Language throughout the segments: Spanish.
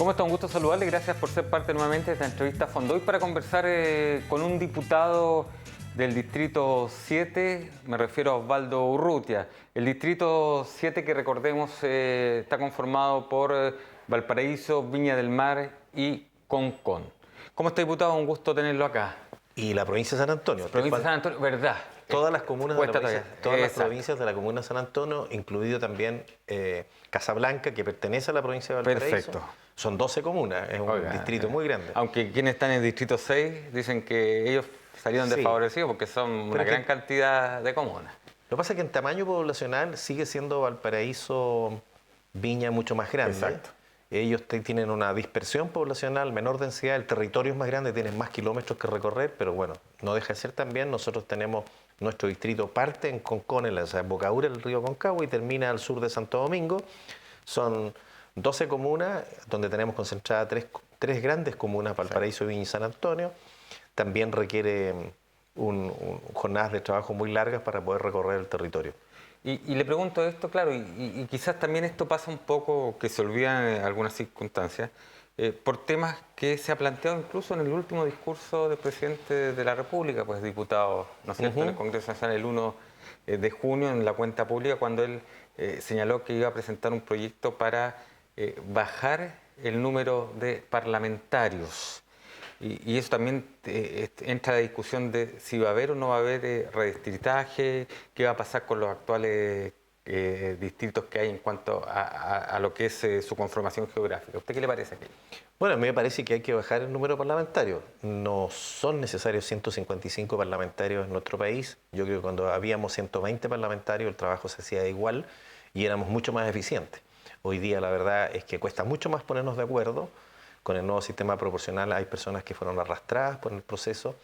¿Cómo está? Un gusto saludarle. Gracias por ser parte nuevamente de esta entrevista a fondo. Hoy para conversar con un diputado del Distrito 7, me refiero a Osvaldo Urrutia. El Distrito 7, que recordemos, está conformado por Valparaíso, Viña del Mar y Concón. ¿Cómo está, diputado? Un gusto tenerlo acá. Y la provincia de San Antonio. Provincia de San Antonio, ¿verdad? Todas las comunas de la provincia, todas las Exacto. provincias de la comuna de San Antonio, incluido también Casablanca, que pertenece a la provincia de Valparaíso. Perfecto. Son 12 comunas, es un distrito muy grande. Aunque quienes están en el Distrito 6 dicen que ellos salieron desfavorecidos porque son una gran cantidad de comunas. Lo que pasa es que en tamaño poblacional sigue siendo Valparaíso, Viña mucho más grande. Exacto. Ellos tienen una dispersión poblacional, menor densidad, el territorio es más grande, tienen más kilómetros que recorrer, pero bueno, no deja de ser también, nosotros tenemos nuestro distrito parte en Concón, en la desembocadura del río Concagua y termina al sur de Santo Domingo. Son 12 comunas donde tenemos concentradas tres grandes comunas, Valparaíso, Viña y San Antonio. También requiere jornadas de trabajo muy largas para poder recorrer el territorio. Y le pregunto esto, claro, y quizás también esto pasa un poco, que se olvida en algunas circunstancias, por temas que se ha planteado incluso en el último discurso del presidente de la República, pues diputado, ¿no es cierto?, en el Congreso Nacional el 1 de junio, en la cuenta pública, cuando él señaló que iba a presentar un proyecto para bajar el número de parlamentarios. Y eso también entra a la discusión de si va a haber o no va a haber redistritaje, qué va a pasar con los actuales distritos que hay en cuanto a lo que es su conformación geográfica. ¿A usted qué le parece aquello? Bueno, a mí me parece que hay que bajar el número parlamentario. No son necesarios 155 parlamentarios en nuestro país. Yo creo que cuando habíamos 120 parlamentarios el trabajo se hacía igual y éramos mucho más eficientes. Hoy día la verdad es que cuesta mucho más ponernos de acuerdo. Con el nuevo sistema proporcional hay personas que fueron arrastradas por el proceso,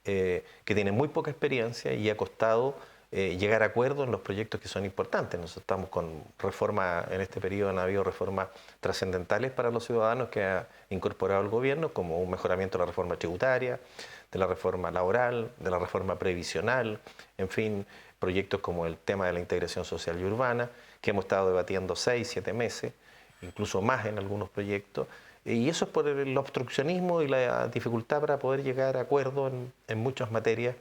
que tienen muy poca experiencia y ha costado llegar a acuerdos en los proyectos que son importantes. Nosotros estamos con reforma, en este periodo han habido reformas trascendentales para los ciudadanos que ha incorporado el gobierno, como un mejoramiento de la reforma tributaria, de la reforma laboral, de la reforma previsional, en fin, proyectos como el tema de la integración social y urbana, que hemos estado debatiendo 6, 7 meses, incluso más en algunos proyectos. Y eso es por el obstruccionismo y la dificultad para poder llegar a acuerdos en muchas materias,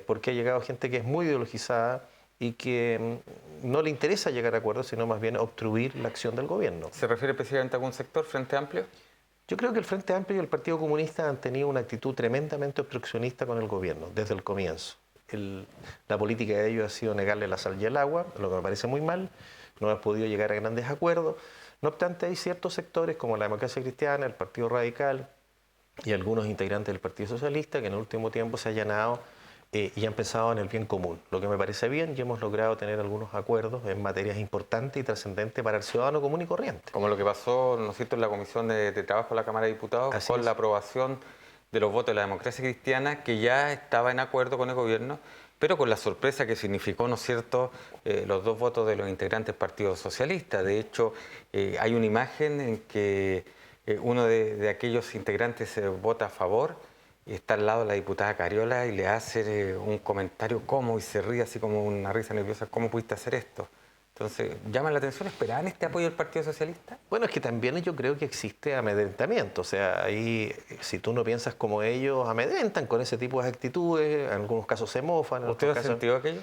porque ha llegado gente que es muy ideologizada y que no le interesa llegar a acuerdos, sino más bien obstruir la acción del gobierno. ¿Se refiere específicamente a algún sector, Frente Amplio? Yo creo que el Frente Amplio y el Partido Comunista han tenido una actitud tremendamente obstruccionista con el gobierno, desde el comienzo. La política de ellos ha sido negarle la sal y el agua, lo que me parece muy mal, no hemos podido llegar a grandes acuerdos. No obstante, hay ciertos sectores como la Democracia Cristiana, el Partido Radical y algunos integrantes del Partido Socialista que en el último tiempo se han allanado y han pensado en el bien común, lo que me parece bien, y hemos logrado tener algunos acuerdos en materias importantes y trascendentes para el ciudadano común y corriente. Como lo que pasó, ¿no es cierto?, en la Comisión de Trabajo de la Cámara de Diputados, Así con es. la aprobación de los votos de la Democracia Cristiana, que ya estaba en acuerdo con el gobierno, pero con la sorpresa que significó, ¿no es cierto?, los 2 votos de los integrantes del Partido Socialista. De hecho, hay una imagen en que uno de aquellos integrantes vota a favor, y está al lado de la diputada Cariola y le hace un comentario cómo y se ríe así como una risa nerviosa, ¿cómo pudiste hacer esto? Entonces, llama la atención, ¿esperaban este apoyo del Partido Socialista? Bueno, es que también yo creo que existe amedrentamiento, o sea, ahí si tú no piensas como ellos, amedrentan con ese tipo de actitudes, en algunos casos se mofan. ¿Usted ha sentido aquello?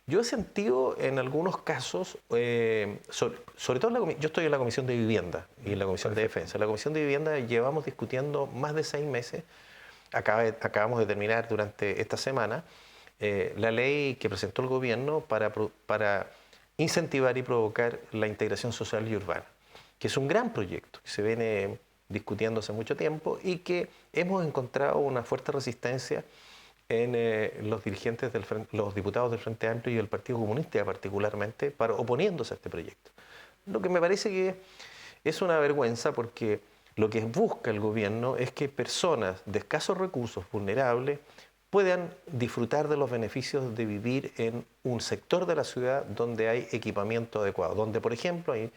Yo he sentido en algunos casos, sobre todo yo estoy en la Comisión de Vivienda y en la Comisión de Defensa. En la Comisión de Vivienda llevamos discutiendo más de 6 meses, acabamos de terminar durante esta semana, la ley que presentó el gobierno para incentivar y provocar la integración social y urbana, que es un gran proyecto que se viene discutiendo hace mucho tiempo y que hemos encontrado una fuerte resistencia en los dirigentes, los diputados del Frente Amplio y del Partido Comunista particularmente, oponiéndose a este proyecto. Lo que me parece que es una vergüenza porque lo que busca el gobierno es que personas de escasos recursos, vulnerables, puedan disfrutar de los beneficios de vivir en un sector de la ciudad donde hay equipamiento adecuado, donde, por ejemplo, hay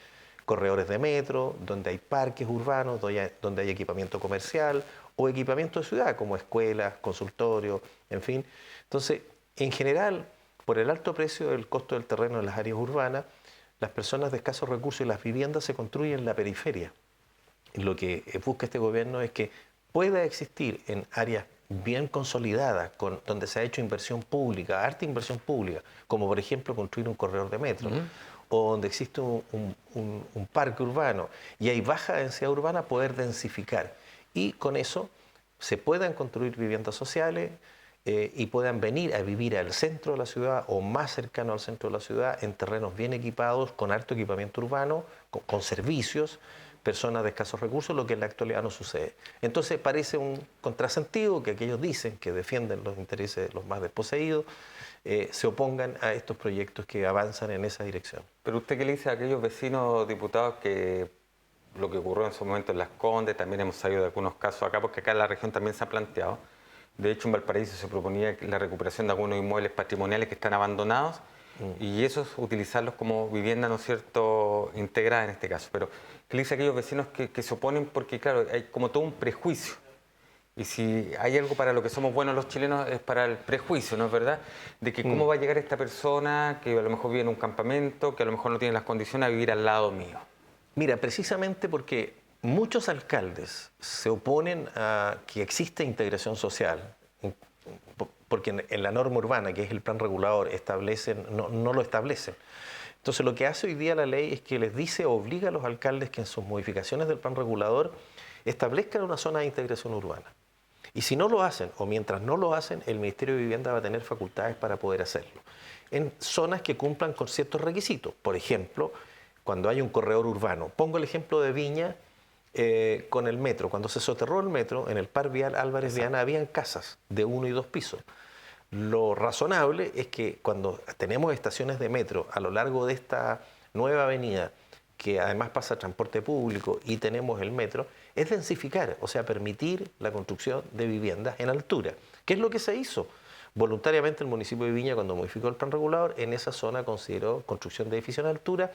corredores de metro, donde hay parques urbanos, donde hay equipamiento comercial o equipamiento de ciudad, como escuelas, consultorios, en fin. Entonces, en general, por el alto precio del costo del terreno en las áreas urbanas, las personas de escasos recursos y las viviendas se construyen en la periferia. lo que busca este gobierno es que pueda existir en áreas bien consolidadas, donde se ha hecho inversión pública, harta inversión pública, como por ejemplo construir un corredor de metro, o donde existe un parque urbano y hay baja densidad urbana, poder densificar. Y con eso se puedan construir viviendas sociales y puedan venir a vivir al centro de la ciudad o más cercano al centro de la ciudad, en terrenos bien equipados, con alto equipamiento urbano, con servicios, personas de escasos recursos, lo que en la actualidad no sucede. Entonces parece un contrasentido que aquellos dicen que defienden los intereses de los más desposeídos, se opongan a estos proyectos que avanzan en esa dirección. Pero usted, ¿qué le dice a aquellos vecinos diputados que lo que ocurrió en su momento en Las Condes, también hemos sabido de algunos casos acá, porque acá en la región también se ha planteado? De hecho, en Valparaíso se proponía la recuperación de algunos inmuebles patrimoniales que están abandonados y esos utilizarlos como vivienda, ¿no es cierto?, integrada en este caso. Pero, ¿qué le dice a aquellos vecinos que se oponen? Porque, claro, hay como todo un prejuicio. Y si hay algo para lo que somos buenos los chilenos es para el prejuicio, ¿no es verdad? De que cómo va a llegar esta persona que a lo mejor vive en un campamento, que a lo mejor no tiene las condiciones a vivir al lado mío. Mira, precisamente porque muchos alcaldes se oponen a que exista integración social, porque en la norma urbana, que es el plan regulador, no lo establecen. Entonces, lo que hace hoy día la ley es que les dice, obliga a los alcaldes que en sus modificaciones del plan regulador establezcan una zona de integración urbana. Y si no lo hacen, o mientras no lo hacen, el Ministerio de Vivienda va a tener facultades para poder hacerlo. En zonas que cumplan con ciertos requisitos. Por ejemplo, cuando hay un corredor urbano. Pongo el ejemplo de Viña con el metro. Cuando se soterró el metro, en el par vial Álvarez Viana habían casas de 1 y 2 pisos. Lo razonable es que cuando tenemos estaciones de metro a lo largo de esta nueva avenida, que además pasa transporte público y tenemos el metro, es densificar, o sea, permitir la construcción de viviendas en altura. ¿Qué es lo que se hizo? Voluntariamente el municipio de Viña, cuando modificó el plan regulador, en esa zona consideró construcción de edificios en altura,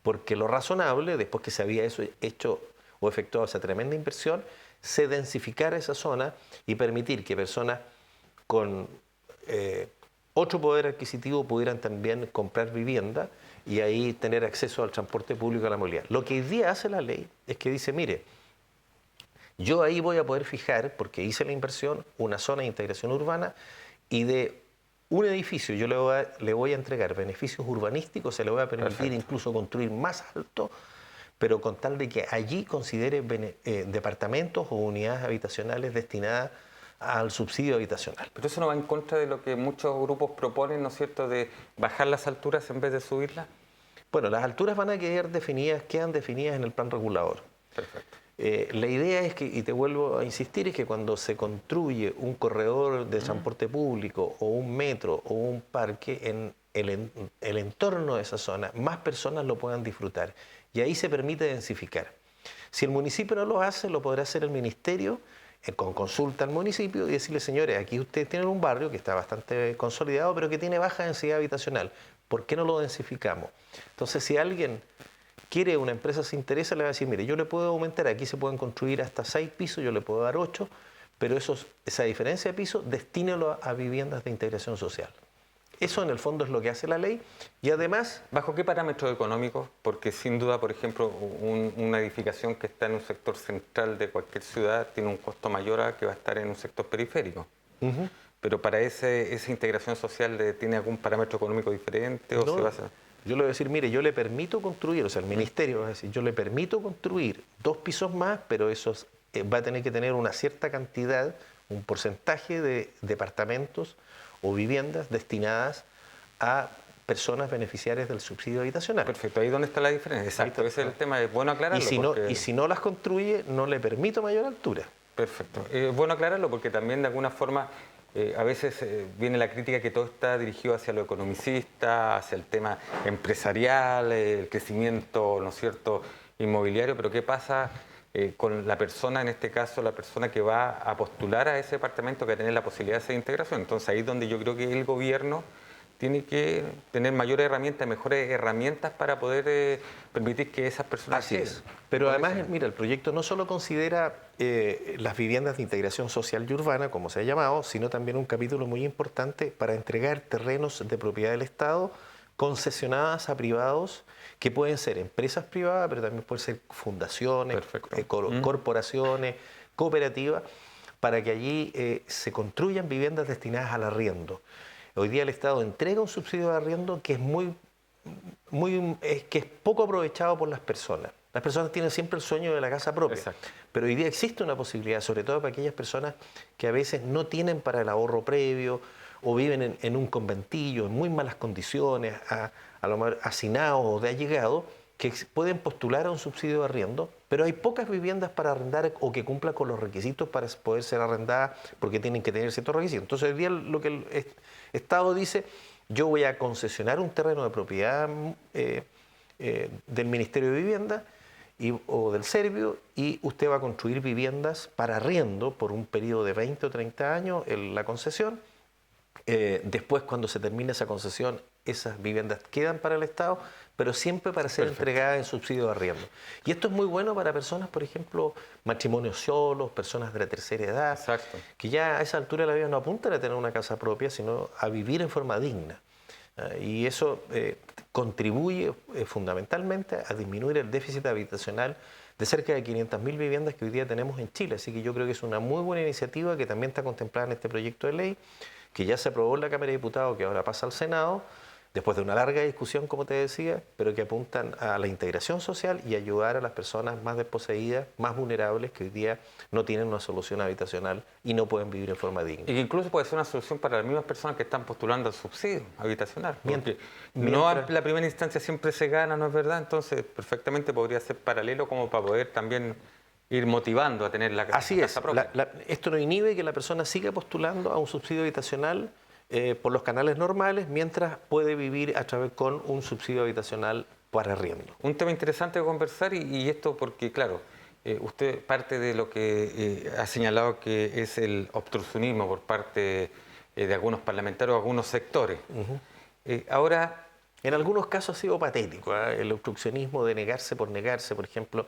porque lo razonable, después que se había hecho o efectuado esa tremenda inversión, se densificara esa zona y permitir que personas con otro poder adquisitivo pudieran también comprar vivienda y ahí tener acceso al transporte público y a la movilidad. Lo que hoy día hace la ley es que dice, mire, yo ahí voy a poder fijar, porque hice la inversión, una zona de integración urbana y de un edificio yo le voy a entregar beneficios urbanísticos, se le voy a permitir incluso construir más alto, pero con tal de que allí considere departamentos o unidades habitacionales destinadas al subsidio habitacional. Pero eso no va en contra de lo que muchos grupos proponen, ¿no es cierto?, de bajar las alturas en vez de subirlas. Bueno, las alturas van a quedar quedan definidas en el plan regulador. Perfecto. La idea es que, y te vuelvo a insistir, es que cuando se construye un corredor de transporte público o un metro o un parque en el entorno de esa zona, más personas lo puedan disfrutar. Y ahí se permite densificar. Si el municipio no lo hace, lo podrá hacer el ministerio con consulta al municipio y decirle, señores, aquí ustedes tienen un barrio que está bastante consolidado, pero que tiene baja densidad habitacional. ¿Por qué no lo densificamos? Entonces, si alguien quiere, una empresa se interesa, le va a decir, mire, yo le puedo aumentar, aquí se pueden construir hasta 6 pisos, yo le puedo dar 8, pero esa diferencia de pisos, destínelo a viviendas de integración social. Eso en el fondo es lo que hace la ley y además... ¿Bajo qué parámetros económicos? Porque sin duda, por ejemplo, una edificación que está en un sector central de cualquier ciudad tiene un costo mayor a que va a estar en un sector periférico. Pero para esa integración social, ¿tiene algún parámetro económico diferente? ¿O no, se basa? Yo le voy a decir, mire, yo le permito construir, o sea, el ministerio va a decir, yo le permito construir 2 pisos más, pero eso va a tener que tener una cierta cantidad, un porcentaje de departamentos o viviendas destinadas a personas beneficiarias del subsidio habitacional. Perfecto, ahí es donde está la diferencia. Exacto, ese es el tema, es bueno aclararlo. Y si no las construye, no le permito mayor altura. Perfecto, es bueno aclararlo porque también de alguna forma a veces viene la crítica que todo está dirigido hacia lo economicista, hacia el tema empresarial, el crecimiento, ¿no es cierto?, inmobiliario, pero ¿qué pasa con la persona, en este caso, la persona que va a postular a ese departamento que va a tener la posibilidad de hacer integración? Entonces ahí es donde yo creo que el gobierno tiene que tener mayores herramientas, mejores herramientas para poder permitir que esas personas... Así es. Pero además, mira, el proyecto no solo considera las viviendas de integración social y urbana, como se ha llamado, sino también un capítulo muy importante para entregar terrenos de propiedad del Estado concesionadas a privados, que pueden ser empresas privadas, pero también pueden ser fundaciones, corporaciones, cooperativas, para que allí se construyan viviendas destinadas al arriendo. Hoy día el Estado entrega un subsidio de arriendo que es que es poco aprovechado por las personas. Las personas tienen siempre el sueño de la casa propia. Exacto. Pero hoy día existe una posibilidad, sobre todo para aquellas personas que a veces no tienen para el ahorro previo o viven en un conventillo, en muy malas condiciones, a lo mejor hacinados o de allegados, que pueden postular a un subsidio de arriendo, pero hay pocas viviendas para arrendar o que cumplan con los requisitos para poder ser arrendadas porque tienen que tener ciertos requisitos. Entonces hoy día lo que el Estado dice, yo voy a concesionar un terreno de propiedad del Ministerio de Vivienda o del Servio, y usted va a construir viviendas para arriendo por un periodo de 20 o 30 años en la concesión. Después, cuando se termine esa concesión, esas viviendas quedan para el Estado, pero siempre para ser entregadas en subsidio de arriendo. Y esto es muy bueno para personas, por ejemplo, matrimonios solos, personas de la tercera edad, que ya a esa altura de la vida no apuntan a tener una casa propia, sino a vivir en forma digna. Y eso contribuye fundamentalmente a disminuir el déficit habitacional de cerca de 500.000 viviendas que hoy día tenemos en Chile. Así que yo creo que es una muy buena iniciativa que también está contemplada en este proyecto de ley, que ya se aprobó en la Cámara de Diputados, que ahora pasa al Senado, después de una larga discusión, como te decía, pero que apuntan a la integración social y ayudar a las personas más desposeídas, más vulnerables, que hoy día no tienen una solución habitacional y no pueden vivir en forma digna. Y que incluso puede ser una solución para las mismas personas que están postulando al subsidio habitacional. Mientras, no en la primera instancia siempre se gana, ¿no es verdad? Entonces, perfectamente podría ser paralelo como para poder también ir motivando a tener la casa propia. Esto no inhibe que la persona siga postulando a un subsidio habitacional por los canales normales, mientras puede vivir a través con un subsidio habitacional para arriendo. Un tema interesante de conversar y esto porque, claro, usted parte de lo que ha señalado que es el obstruccionismo por parte de algunos parlamentarios, algunos sectores. Ahora... En algunos casos ha sido patético, el obstruccionismo de negarse, por ejemplo.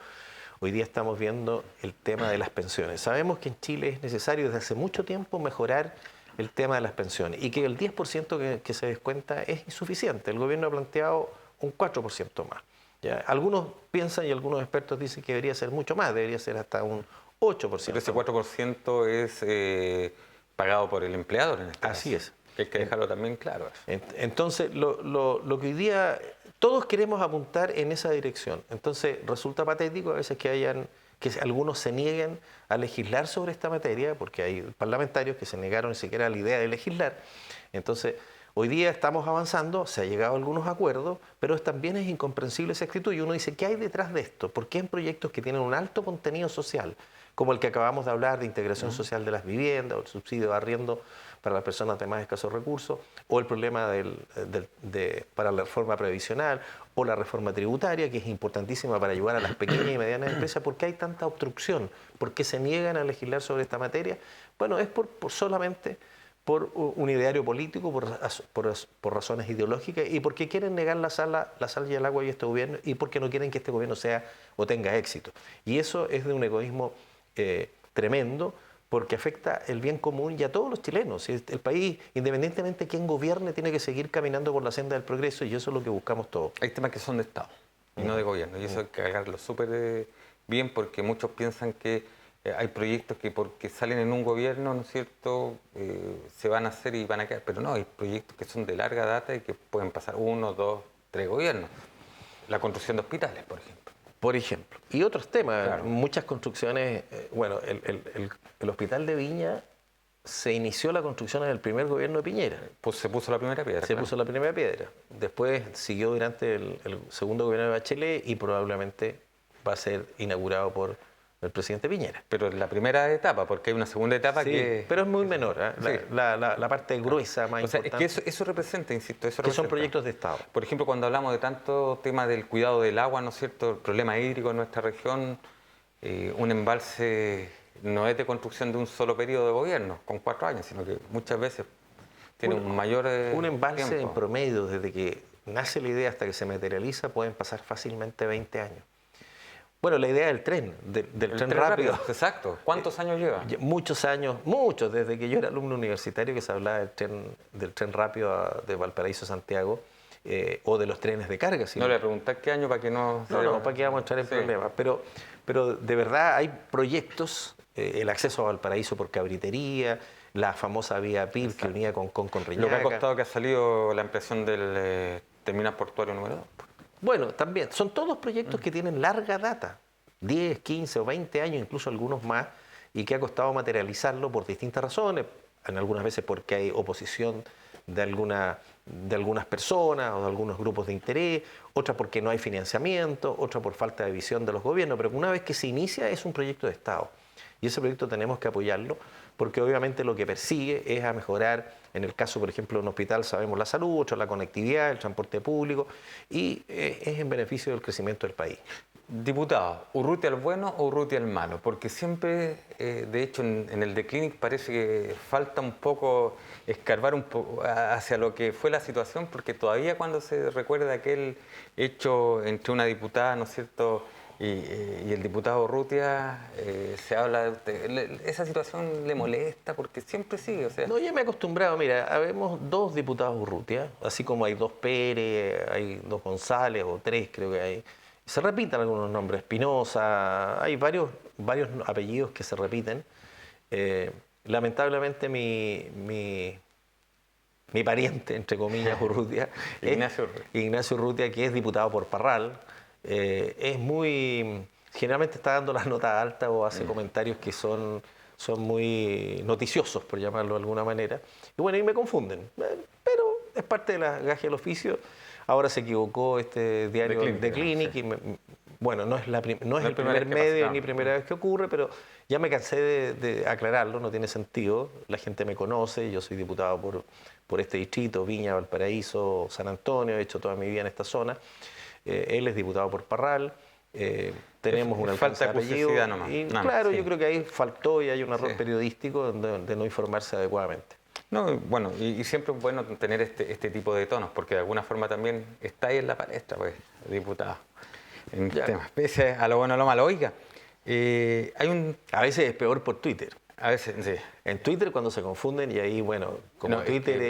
Hoy día estamos viendo el tema de las pensiones. Sabemos que en Chile es necesario desde hace mucho tiempo mejorar el tema de las pensiones y que el 10% que se descuenta es insuficiente. El gobierno ha planteado un 4% más. ¿Ya? Algunos piensan y algunos expertos dicen que debería ser mucho más, debería ser hasta un 8%. Pero ese 4% es pagado por el empleador en este caso. Así es. Que hay que dejarlo también claro. Entonces, lo que hoy día todos queremos apuntar en esa dirección. Entonces, resulta patético a veces que algunos se nieguen a legislar sobre esta materia, porque hay parlamentarios que se negaron ni siquiera a la idea de legislar. Entonces, hoy día estamos avanzando, se ha llegado a algunos acuerdos, pero también es incomprensible esa actitud. Y uno dice, ¿qué hay detrás de esto? ¿Por qué en proyectos que tienen un alto contenido social, como el que acabamos de hablar de integración social de las viviendas, o el subsidio de arriendo para las personas de más escasos recursos, o el problema para la reforma previsional, o la reforma tributaria, que es importantísima para ayudar a las pequeñas y medianas empresas? ¿Por qué hay tanta obstrucción? ¿Por qué se niegan a legislar sobre esta materia? Bueno, es solamente por un ideario político, por razones ideológicas, y porque quieren negar la sal y el agua y este gobierno, y porque no quieren que este gobierno sea o tenga éxito. Y eso es de un egoísmo tremendo, porque afecta el bien común y a todos los chilenos. El país, independientemente de quién gobierne, tiene que seguir caminando por la senda del progreso, y eso es lo que buscamos todos. Hay temas que son de Estado y no de gobierno, y eso hay que cargarlo súper bien, porque muchos piensan que hay proyectos que porque salen en un gobierno, ¿no es cierto?, se van a hacer y van a quedar, pero no, hay proyectos que son de larga data y que pueden pasar 1, 2, 3 gobiernos. La construcción de hospitales, por ejemplo. Y otros temas, claro. Muchas construcciones, bueno, el hospital de Viña se inició la construcción en el primer gobierno de Piñera. Pues se puso la primera piedra. Puso la primera piedra. Después siguió durante el segundo gobierno de Bachelet y probablemente va a ser inaugurado por el presidente Piñera. Pero en la primera etapa, porque hay una segunda etapa pero es muy menor, la parte gruesa, más importante. Es que eso representa, insisto, que son proyectos de Estado. Por ejemplo, cuando hablamos de tanto tema del cuidado del agua, ¿no es cierto?, el problema hídrico en nuestra región, un embalse no es de construcción de un solo periodo de gobierno, con 4 años, sino que muchas veces tiene un mayor un embalse tiempo. En promedio, desde que nace la idea hasta que se materializa, pueden pasar fácilmente 20 años. Bueno, la idea del tren, del tren rápido. Exacto. ¿Cuántos años lleva? Muchos años, desde que yo era alumno universitario que se hablaba del tren rápido de Valparaíso a Santiago. o de los trenes de carga. No le voy a preguntar qué año para que no... No, para que vamos a entrar en problemas. Pero de verdad hay proyectos, el acceso a Valparaíso por cabritería, la famosa vía PIB que unía con Reñaca. Lo que ha costado que ha salido la ampliación del terminal portuario número 2. Bueno, también, son todos proyectos que tienen larga data, 10, 15 o 20 años, incluso algunos más, y que ha costado materializarlo por distintas razones, en algunas veces porque hay oposición de algunas personas o de algunos grupos de interés, otra porque no hay financiamiento, otra por falta de visión de los gobiernos, pero una vez que se inicia es un proyecto de Estado. Y ese proyecto tenemos que apoyarlo porque obviamente lo que persigue es a mejorar, en el caso, por ejemplo, de un hospital sabemos la salud, otro la conectividad, el transporte público, y es en beneficio del crecimiento del país. Diputado, ¿Urrutia el bueno o Urrutia el malo? Porque siempre, de hecho, en el The Clinic parece que falta un poco escarbar un poco hacia lo que fue la situación, porque todavía cuando se recuerda aquel hecho entre una diputada, ¿no es cierto?, y el diputado Urrutia, se habla de usted. Esa situación le molesta porque siempre sigue, o sea... No, ya me he acostumbrado, mira, habemos 2 diputados Urrutia, así como hay 2 Pérez, hay 2 González o 3 creo que hay. Se repiten algunos nombres, Espinosa, hay varios apellidos que se repiten. Lamentablemente mi pariente, entre comillas, Urrutia, Ignacio Urrutia, que es diputado por Parral, generalmente está dando las notas altas o hace comentarios que son muy noticiosos, por llamarlo de alguna manera. Y bueno, y me confunden, pero es parte de la gaje del oficio. Ahora se equivocó este diario The Clinic, sí. Bueno, no es el primer medio ni primera vez que ocurre, pero ya me cansé de aclararlo, no tiene sentido. La gente me conoce, yo soy diputado por este distrito, Viña, Valparaíso, San Antonio, he hecho toda mi vida en esta zona. Él es diputado por Parral, tenemos una falta de publicidad nomás. Y claro, sí. Yo creo que ahí faltó y hay un error periodístico de no informarse adecuadamente. No, bueno, y siempre es bueno tener este tipo de tonos, porque de alguna forma también está ahí en la palestra, pues, diputado, en temas, pese a lo bueno o lo malo. Oiga, a veces es peor por Twitter. A veces, sí. En Twitter cuando se confunden y ahí, bueno, como Twitter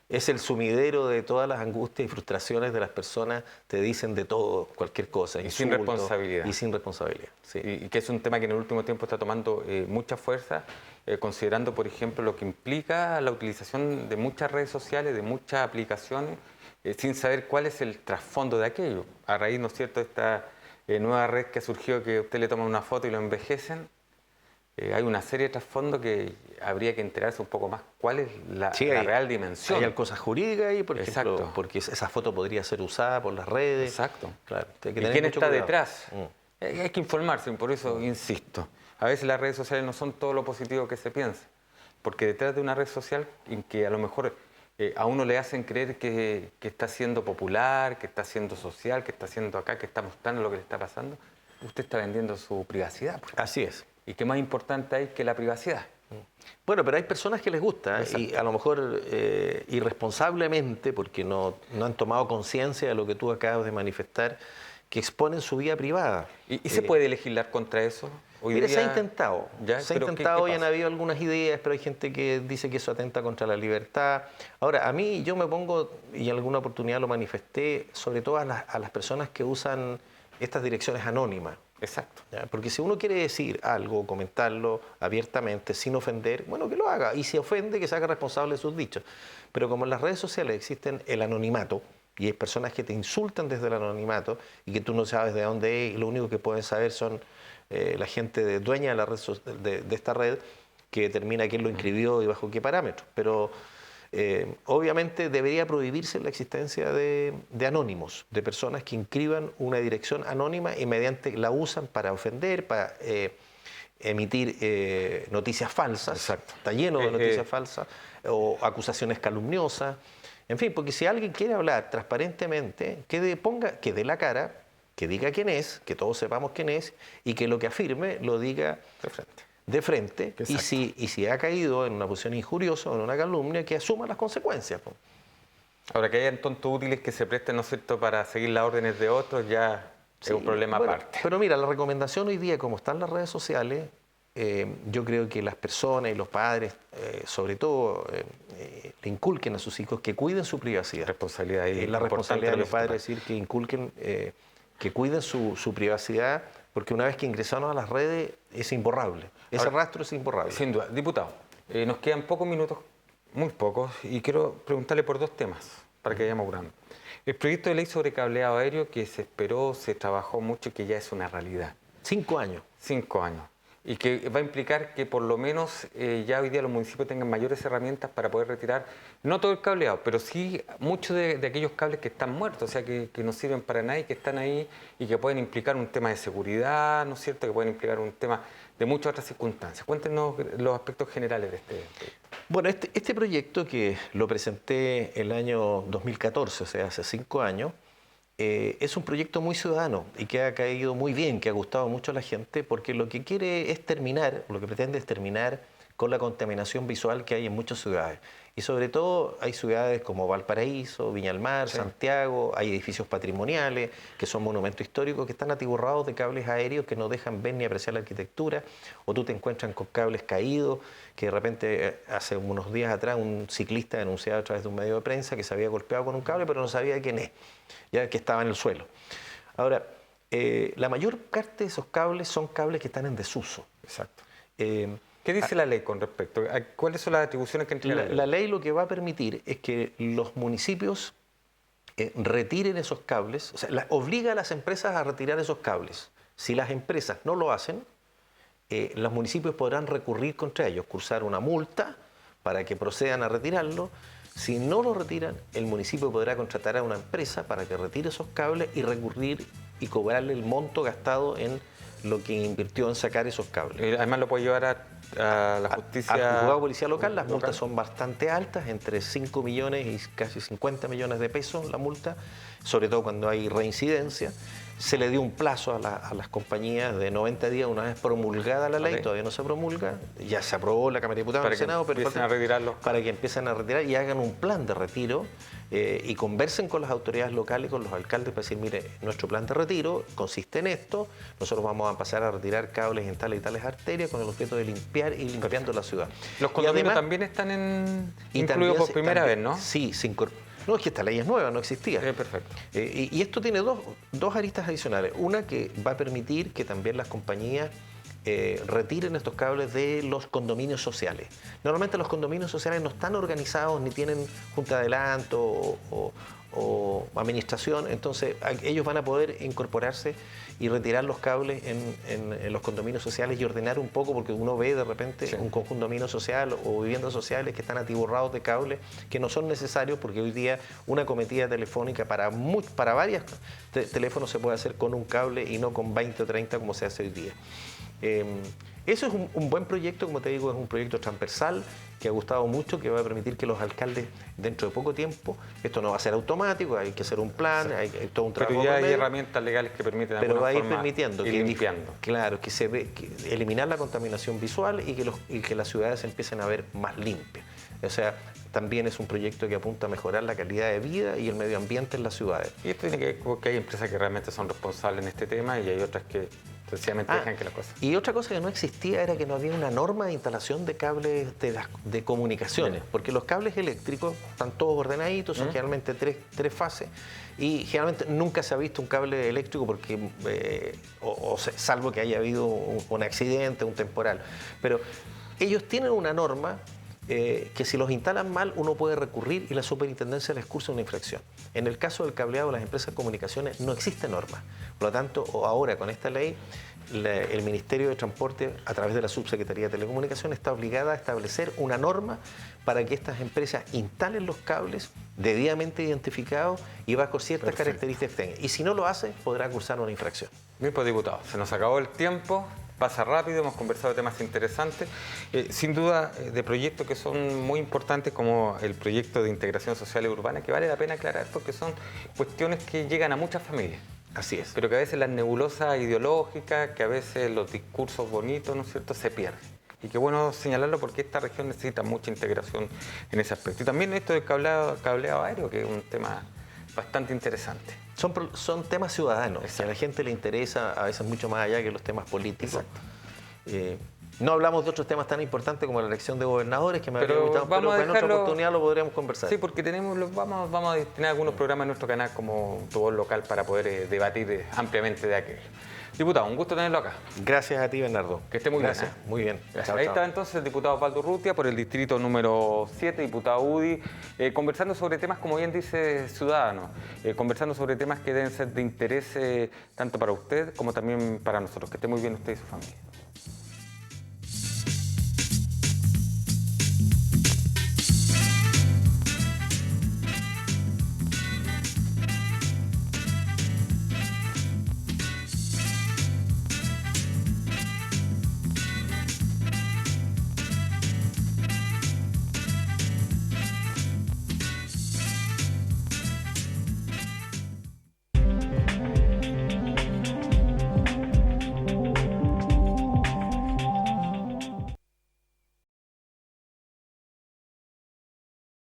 es el sumidero de todas las angustias y frustraciones de las personas, te dicen de todo, cualquier cosa. Y sin responsabilidad. Y sin responsabilidad, sí. Y que es un tema que en el último tiempo está tomando mucha fuerza, considerando, por ejemplo, lo que implica la utilización de muchas redes sociales, de muchas aplicaciones, sin saber cuál es el trasfondo de aquello. A raíz, ¿no es cierto?, de esta nueva red que surgió, que usted le toma una foto y lo envejecen, hay una serie de trasfondos que habría que enterarse un poco más cuál es la real dimensión. Hay cosas jurídicas ahí, por ejemplo, porque esa foto podría ser usada por las redes. Exacto. Claro, ¿Y quién está detrás? Hay que informarse, por eso insisto. A veces las redes sociales no son todo lo positivo que se piensa, porque detrás de una red social en que a lo mejor a uno le hacen creer que está siendo popular, que está siendo social, que está haciendo acá, que está mostrando lo que le está pasando, usted está vendiendo su privacidad. Pues. Así es. ¿Y qué más importante hay que la privacidad? Bueno, pero hay personas que les gusta y a lo mejor irresponsablemente, porque no han tomado conciencia de lo que tú acabas de manifestar, que exponen su vida privada. ¿Y se puede legislar contra eso? Mira, se ha intentado. Se ha intentado y han habido algunas ideas, pero hay gente que dice que eso atenta contra la libertad. Ahora, a mí yo me pongo, y en alguna oportunidad lo manifesté, sobre todo a las personas que usan estas direcciones anónimas. Exacto. ¿Ya? Porque si uno quiere decir algo, comentarlo abiertamente, sin ofender, bueno, que lo haga. Y si ofende, que se haga responsable de sus dichos. Pero como en las redes sociales existen el anonimato, y hay personas que te insultan desde el anonimato, y que tú no sabes de dónde es, y lo único que pueden saber son la gente dueña de, la red, de esta red, que determina quién lo inscribió y bajo qué parámetros. Pero obviamente debería prohibirse la existencia de anónimos, de personas que inscriban una dirección anónima y mediante la usan para ofender, para emitir noticias falsas. Exacto. Está lleno de noticias falsas o acusaciones calumniosas. En fin, porque si alguien quiere hablar transparentemente, que dé la cara, que diga quién es, que todos sepamos quién es y que lo que afirme lo diga de frente y si ha caído en una posición injuriosa o en una calumnia, que asuma las consecuencias. Ahora, que hayan tontos útiles que se presten, ¿no es cierto?, para seguir las órdenes de otros, ya es un problema aparte. Pero mira, la recomendación hoy día, como están las redes sociales, yo creo que las personas y los padres, sobre todo le inculquen a sus hijos que cuiden su privacidad. Responsabilidad ahí. La responsabilidad de los padres es decir que inculquen, que cuiden su privacidad, porque una vez que ingresaron a las redes es imborrable. Ese rastro es imborrable. Sin duda. Diputado, nos quedan pocos minutos, muy pocos, y quiero preguntarle por dos temas para que vayamos apurando. El proyecto de ley sobre cableado aéreo que se esperó, se trabajó mucho y que ya es una realidad. 5 años. 5 años. Y que va a implicar que por lo menos ya hoy día los municipios tengan mayores herramientas para poder retirar, no todo el cableado, pero sí muchos de aquellos cables que están muertos, o sea, que no sirven para nada y que están ahí y que pueden implicar un tema de seguridad, ¿no es cierto?, que pueden implicar un tema de muchas otras circunstancias. Cuéntenos los aspectos generales de este proyecto. Bueno, este proyecto que lo presenté el año 2014, o sea, hace 5 años, es un proyecto muy ciudadano y que ha caído muy bien, que ha gustado mucho a la gente, porque lo que quiere es terminar, lo que pretende es terminar con la contaminación visual que hay en muchas ciudades. Y sobre todo hay ciudades como Valparaíso, Viña del Mar, sí, Santiago, hay edificios patrimoniales que son monumentos históricos que están atiborrados de cables aéreos que no dejan ver ni apreciar la arquitectura, o tú te encuentras con cables caídos, que de repente hace unos días atrás un ciclista denunciaba a través de un medio de prensa que se había golpeado con un cable pero no sabía de quién es, ya que estaba en el suelo. Ahora, la mayor parte de esos cables son cables que están en desuso. Exacto. ¿Qué dice la ley con respecto? ¿Cuáles son las atribuciones que entrega la ley? La ley lo que va a permitir es que los municipios retiren esos cables, o sea, obliga a las empresas a retirar esos cables. Si las empresas no lo hacen, los municipios podrán recurrir contra ellos, cursar una multa para que procedan a retirarlo. Si no lo retiran, el municipio podrá contratar a una empresa para que retire esos cables y recurrir y cobrarle el monto gastado en lo que invirtió en sacar esos cables. Además lo puede llevar a la justicia. Al juzgado de policía local. Las multas son bastante altas, entre 5 millones y casi 50 millones de pesos la multa, sobre todo cuando hay reincidencia. Se le dio un plazo a las compañías de 90 días una vez promulgada la ley, todavía no se promulga, ya se aprobó en la Cámara de Diputados y el Senado, pero para que empiecen a retirar y hagan un plan de retiro y conversen con las autoridades locales, con los alcaldes para decir, mire, nuestro plan de retiro consiste en esto, nosotros vamos a pasar a retirar cables en tales y tales arterias con el objeto de limpiar y limpiando la ciudad. Los condominios también están incluidos por primera vez, ¿no? Sí, se incorporan. No, es que esta ley es nueva, no existía. Perfecto. Y esto tiene dos aristas adicionales. Una que va a permitir que también las compañías retiren estos cables de los condominios sociales. Normalmente los condominios sociales no están organizados ni tienen junta de adelanto o administración, entonces ellos van a poder incorporarse y retirar los cables en los condominios sociales y ordenar un poco, porque uno ve de repente un condominio social o viviendas sociales que están atiborrados de cables que no son necesarios, porque hoy día una cometida telefónica para varios teléfonos se puede hacer con un cable y no con 20 o 30 como se hace hoy día. Eso es un buen proyecto, como te digo, es un proyecto transversal que ha gustado mucho, que va a permitir que los alcaldes dentro de poco tiempo, esto no va a ser automático, hay que hacer un plan, hay todo un trabajo. Pero ya hay herramientas legales que permiten de pero va a ir forma permitiendo ir limpiando. Claro, que eliminar la contaminación visual y que las ciudades empiecen a ver más limpias. O sea, también es un proyecto que apunta a mejorar la calidad de vida y el medio ambiente en las ciudades. Y esto tiene que ver con que hay empresas que realmente son responsables en este tema y hay otras que sencillamente dejan que las cosas. Y otra cosa que no existía era que no había una norma de instalación de cables de comunicaciones, porque los cables eléctricos están todos ordenaditos, son generalmente tres fases, y generalmente nunca se ha visto un cable eléctrico porque, salvo que haya habido un accidente, un temporal. Pero ellos tienen una norma que si los instalan mal uno puede recurrir y la superintendencia les cursa una infracción. En el caso del cableado de las empresas de comunicaciones no existe norma. Por lo tanto, ahora con esta ley, el Ministerio de Transporte, a través de la Subsecretaría de Telecomunicaciones, está obligada a establecer una norma para que estas empresas instalen los cables debidamente identificados y bajo ciertas características que tengan. Y si no lo hace, podrá cursar una infracción. Bien, pues diputado, se nos acabó el tiempo. Pasa rápido, hemos conversado de temas interesantes, sin duda de proyectos que son muy importantes como el proyecto de integración social y urbana, que vale la pena aclarar porque son cuestiones que llegan a muchas familias. Así es. Pero que a veces las nebulosas ideológicas, que a veces los discursos bonitos, ¿no es cierto?, se pierden. Y qué bueno señalarlo porque esta región necesita mucha integración en ese aspecto. Y también esto del cableado aéreo, que es un tema bastante interesante. Son temas ciudadanos, que a la gente le interesa a veces mucho más allá que los temas políticos. No hablamos de otros temas tan importantes como la elección de gobernadores, que me habría gustado, vamos pero a en otra dejarlo- oportunidad lo podríamos conversar. Sí, porque vamos a destinar algunos programas en nuestro canal como Tu Voz Local para poder debatir ampliamente de aquello. Diputado, un gusto tenerlo acá. Gracias a ti, Bernardo. Que esté muy bien. Gracias, muy bien. Gracias. Chao, Ahí chao. está entonces el diputado Osvaldo Urrutia por el distrito número 7, diputado UDI, conversando sobre temas, como bien dice Ciudadanos, conversando sobre temas que deben ser de interés tanto para usted como también para nosotros. Que esté muy bien usted y su familia.